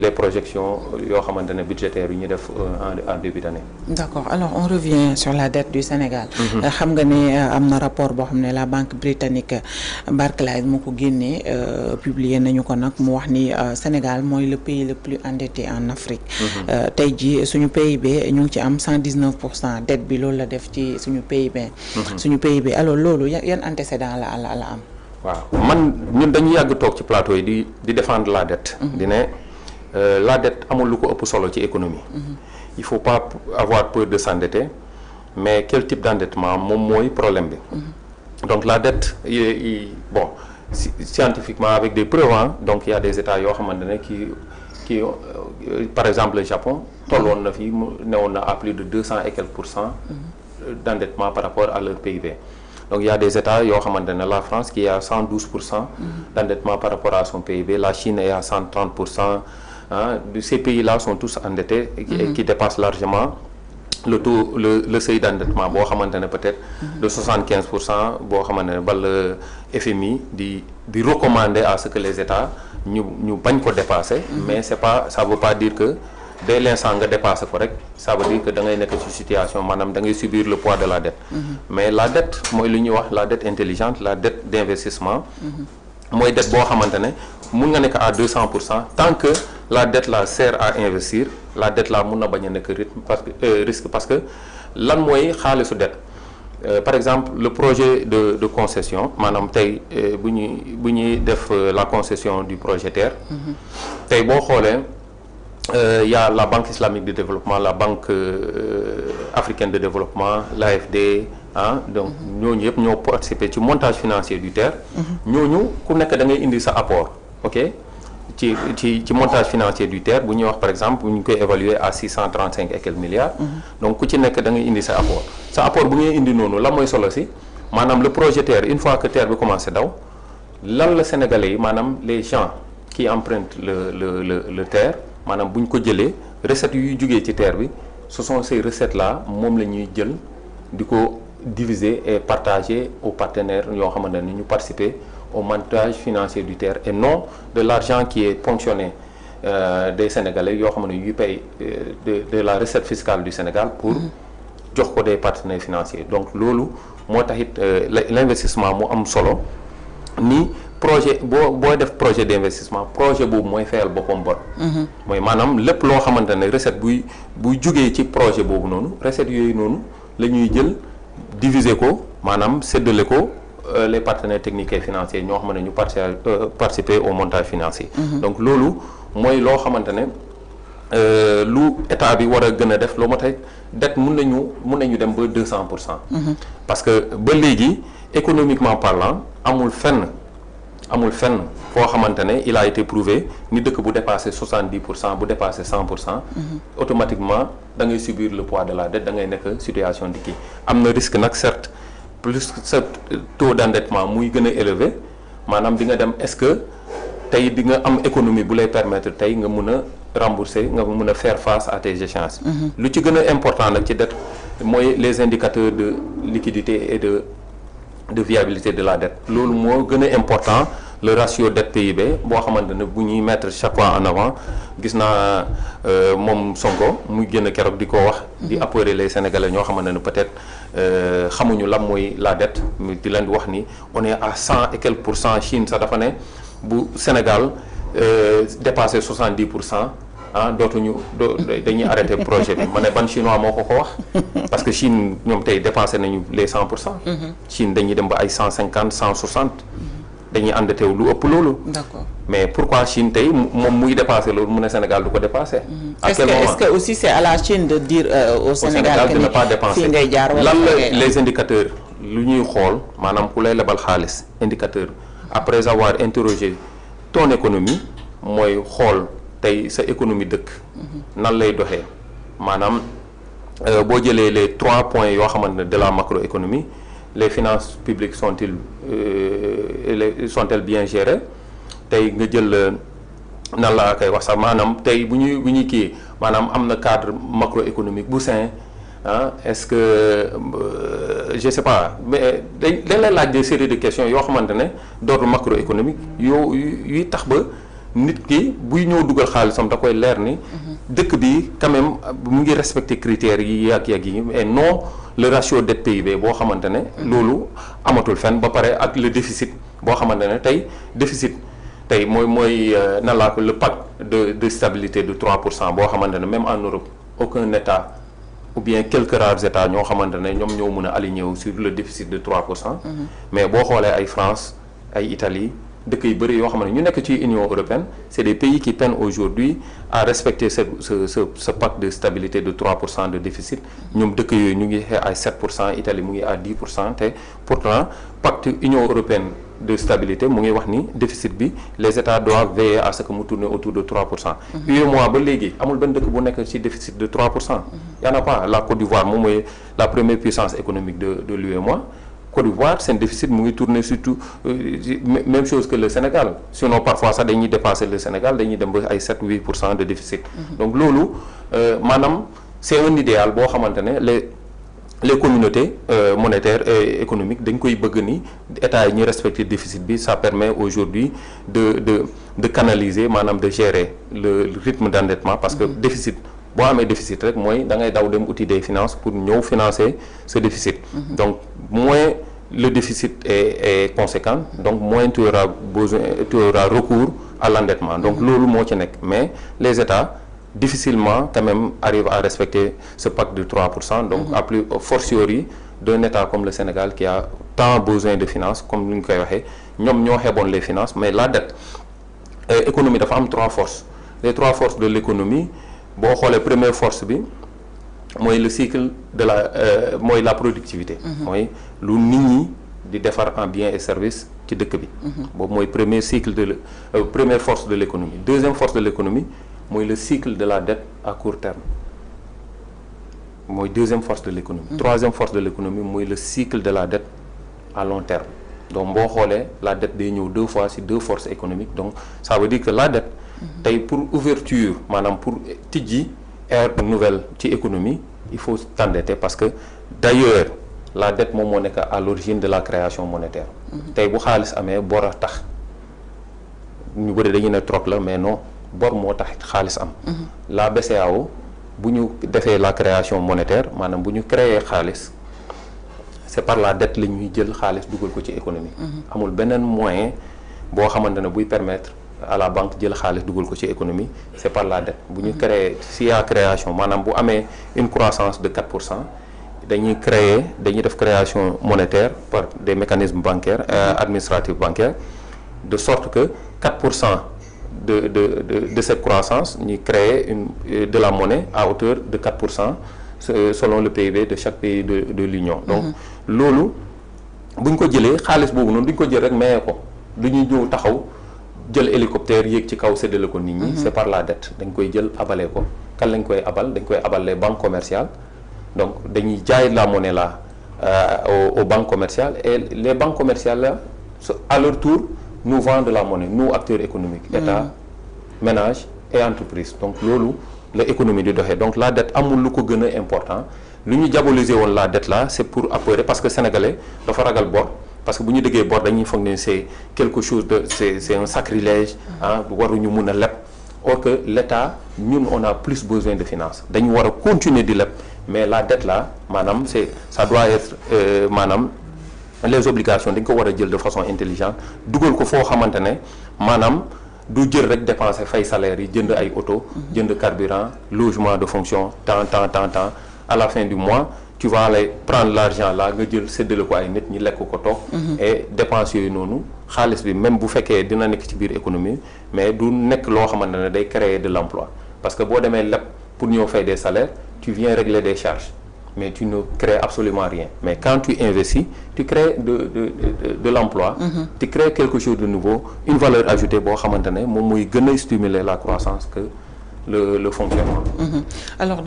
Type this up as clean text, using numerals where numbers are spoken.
les projections budgétaires yu ñu def en début d'année. D'accord, alors on revient sur la dette du Sénégal. xam nga ne am na rapport boo xam ne la banque britannique Barclays moo ko génnee publié nañu ko nag mu wax ni Sénégal mooy le pays le plus endetté en Afrique. tey jii suñu PIB ñu ngi ci am 119% dette bi loolu la def ci suñu PIB. suñu PIB alors loolu yan antécédent la am. waaw man ñun dañu yàgg toog ci plateau yi di défendre la dette. di ne la dette amul lu ko ëpp solo ci économie. il faut pas avoir peur de s'endetter mais quel type d'endettement moom mooy problème bi. donc la dette bon scientifiquement avec des preuves donc il y a des états yoo xamante ne qui par exemple le Japon tolloon na fi mu newoon na à plus de 200 et quelques % d'endettement par rapport à leur PIB. donc il y a des états yoo xamante ne la France qui est à 112% d'endettement par rapport à son PIB, la Chine est à 130%. Ces pays-là sont tous endettés et qui dépassent largement le seuil d'endettement boo xamante ne peut-être de 75% boo xamante ne ba le FMI di recommander à ce que les états ñu bañ ko dépasser. mais ça veut pas dire que dès l'instant nga dépassé ko rek ça veut dire que da ngay nekk ci situation maanaam da ngay subir le poids de la dette. mais la dette mooy lu ñuy wax la dette intelligente, la dette d'investissement. mooy dette boo xamante ne mun nga nekk à 200% tant que la dette là sert à investir la dette là mun na bañ a nekk risque parce que lan mooy xaalisu dette. par exemple le projet de concession maanaam tey bu ñuy def la concession du projet TER. tey boo xoolee y a la Banque islamique de développement, la Banque africaine de développement, l'AFD, donc ñooñu yëpp ñoo participer ci montage financier du TER. ñooñu ku nekk da ngay indi sa apport, ok ci montage financier du TER bu ñuy wax par exemple bu ñu koy évaluer à 635 et quelques milliards. donc ku ci nekk da ngay indi sa apport bu ngay indi noonu la mooy solo si maanaam le projet TER une fois que TER bi commencé daw lan la Sénégalais yi maanaam les gens qui empruntent le TER. maanaam bu ñu ko jëlee recettes yuy jugee ci TER bi ce sont ces recettes là moom la ñuy jël di ko diviser et partager aux partenaires yoo xamante ne ñu participer au montage financier du TER et non de l'argent qui est ponctionné des Sénégalais yoo xam ne yuy paye de la recette fiscale du Sénégal pour jox ko des partenaires financiers donc loolu moo taxit l'investissement mu am solo ni projet boo def projet d'investissement projet boobu mooy fayal boppam bor. mooy maanaam lépp loo xamante ne recette buy jugee ci projet boobu noonu recette yooyu noonu la ñuy jël diviser ko maanaam séddale ko les partenaires techniques et financiers ñoo xamante ne ñu participer au montage financier. donc loolu mooy loo xamante ne lu état bi war a gën a def loo ma tey dette mun nañu dem ba 200%. parce que ba léegi économiquement parlant amul fenn foo xamante ne il a été prouvé ni dëkk bu dépassé 70% bu dépassé 100%. automatiquement da ngay subir le poids de la dette da ngay nekk situation di kii am na risque nag certes plus ce taux d'endettement muy gën a élevé maanaam di nga dem est-ce que tey di nga am économie bu lay permettre tey nga mun a rembourser nga mun a faire face à tes échéances. lu ci gën a important nag ci dette mooy les indicateurs de liquidité et de viabilité de la dette loolu moo gën a important le ratio dette PIB boo xamante ne bu ñuy mettre chaque fois en avant gis naa moom Sonko muy génn keroog di ko wax di apeurer les Sénégalais ñoo xamante ne peut-être xamuñu lan mooy la dette di leen di wax ni on est à 100 et quelques %. Chine sax dafa ne bu Sénégal dépassé 70%. dañuy arrêter projet bi ma ne ban chinois moo ko wax parce que Chine ñoom tey dépassé nañu les 100%. Chine dañuy dem ba ay 150 160. dañuy endetté wu lu ëpp loolu. D'accord. mais pourquoi Chine tey moom muy dépassé loolu mu ne Sénégal du ko dépassé. à quel moment est-ce que aussi c'est à la Chine de dire au Sénégal que de ne pas dépenser fii ngay jaar lan la les indicateurs lu ñuy xool maanaam ku lay lebal xaalis indicateur après avoir interrogé ton économie mooy xool. tey sa économie dëkk nan lay doxee maanaam boo jëlee les 3 points yoo xamante ne de la macroéconomie les finances publiques sont-elles bien gérées tey nga jël nan laa koy wax sax maanaam tey bu ñuy kii maanaam am na cadre macroéconomique bu sain est-ce que je sais pas mais dañ lay laaj des séries de questions yoo xamante ne d'ordre macroéconomique yuy tax ba nit ki buy ñëw dugal xaalisam da koy leer ni dëkk bi quand même mu ngi respecter critères yi yàgg yi et non le ratio dette PIB boo xamante ne loolu amatul fenn ba pare ak le déficit boo xamante ne tey déficit tey mooy nan laa ko le pacte de stabilité de 3% boo xamante ne même en Europe aucun état ou bien quelques rares états ñoo xamante ne ñoom ñoo mën a aligné wu sur le déficit de 3%. Mais boo xoolee ay France ay Italie dëkk yu bëri yoo xam ne ñu nekk ci Union européenne c'est des pays qui peinent aujourd'hui à respecter ce pacte de stabilité de 3% de déficit. ñoom dëkk yooyu ñu ngi ay 7%, Italie mu ngi à 10%, te pourtant pacte Union européenne de stabilité mu ngi wax ni déficit bi les états doivent veiller à ce que mu tourne autour de 3%. UEMOA ba léegi amul benn dëkk bu nekk ci déficit de 3%. y en a pas. La Côte d'Ivoire moom mooy la première puissance économique de l'UEMOA. Côte d'Ivoire seen déficit mu ngi tourner surtout même chose que le Sénégal, sinon parfois sax dañuy dépasser le Sénégal, dañuy dem ba ay 7-8% de déficit. Donc loolu maanaam c'est un idéal boo xamante ne les communautés monétaires et économiques dañ koy bëgg ni état yi ñuy respecter déficit bi. Ça permet aujourd'hui de canaliser maanaam de gérer le rythme d'endettement, parce que déficit boo amee déficit rek mooy da ngay daw dem outil des finances pour ñëw financer ce déficit. Donc moins le déficit est conséquent, donc moins tu auras recours à l'endettement. Donc loolu moo ci nekk, mais les états difficilement quand même arrivent à respecter ce pacte de 3%. Donc à plus fortiori d'un état comme le Sénégal qui a tant besoin de finances, comme ni ñu koy waxee ñoom ñoo xeeboon les finances. Mais la dette économie dafa am 3 forces. Les 3 forces de l'économie, boo xoolee première force bi mooy le cycle de mooy la productivité. mooy lu nit ñi di defar en biens et services ci dëkk bi. boobu mooy premier cycle première force de l'économie. Deuxième force de l'économie mooy le cycle de la dette à court terme, mooy deuxième force de l'économie. Troisième force de l'économie mooy le cycle de la dette à long terme. Donc boo xoolee la dette day ñëw 2 fois ci 2 forces économiques. Donc ça veut dire que la dette tey pour ouverture maanaam pour tijji ère nouvelle ci économie, il faut s'endetter, parce que d'ailleurs la dette moom moo nekk à l'origine de la création monétaire. tey bu xaalis amee bor a tax, ñu bëri dañuy ne troc la, mais non, bor moo tax xaalis am. La BCEAO bu ñu defee la création monétaire maanaam bu ñu créer xaalis, c'est par la dette la ñuy jël xaalis dugal ko ci économie. amul beneen moyen boo xamante ne buy permettre à la banque jël xaalis dugal ko ci économie, c'est par la dette. bu ñu créer si y a création maanaam bu amee une croissance de 4%, dañuy def création monétaire par des mécanismes bancaires administratifs bancaires, de sorte que 4% de cette croissance ñuy créer de la monnaie à hauteur de 4% selon le PIB de chaque pays de l'Union. Donc loolu buñ ko jëlee xaalis boobu noonu duñ ko jël rek mayee ko, du ñuy ñëw taxaw jël hélicoptère yéeg ci kaw séddale ko nit ñi. C'est par la dette. dañ koy jël abalee ko. kan lañ koy abal? dañ koy abal les banques commerciales. Donc dañuy jaay la monnaie là aux banques commerciales, et les banques commerciales là à leur tour nous vendent de la monnaie, nous acteurs économiques, État, ménages et entreprises. Donc loolu la économie di doxee. Donc la dette amul lu ko gën a important. lu ñu diaboliser woon la dette là, c'est pour apeurer, parce que sénégalais dafa ragal bor. Parce que bu ñu déggee bor dañuy foog ne c'est quelque chose de c'est un sacrilège, waruñu mun a leb. Or que l'État, ñun on a plus besoin de finances, dañu war a continuer di leb, mais la dette là maanaam ça doit être maanaam les obligations dañ ko war a jël de façon intelligente, dugal ko foo xamante ne maanaam du jël rek dépenser fay salaire yi, jënd ay auto, jënd carburant, logement de fonction, temps à la fin du mois tu vas aller prendre l'argent là nga jël séddale ko ay nit ñi lekk ko toog. Et dépenses yooyu noonu xaalis bi même bu fekkee dina nekk ci biir économie, mais du nekk loo xamante ne day créer de l'emploi. Parce que boo demee leb pour ñëw fay des salaires, tu viens régler des charges, mais tu ne crées absolument rien. Mais quand tu investis, tu crées de l'emploi, tu crées quelque chose de nouveau, une valeur ajoutée boo xamante ne moom mooy gën a stimuler la croissance que le fonctionnement. Alors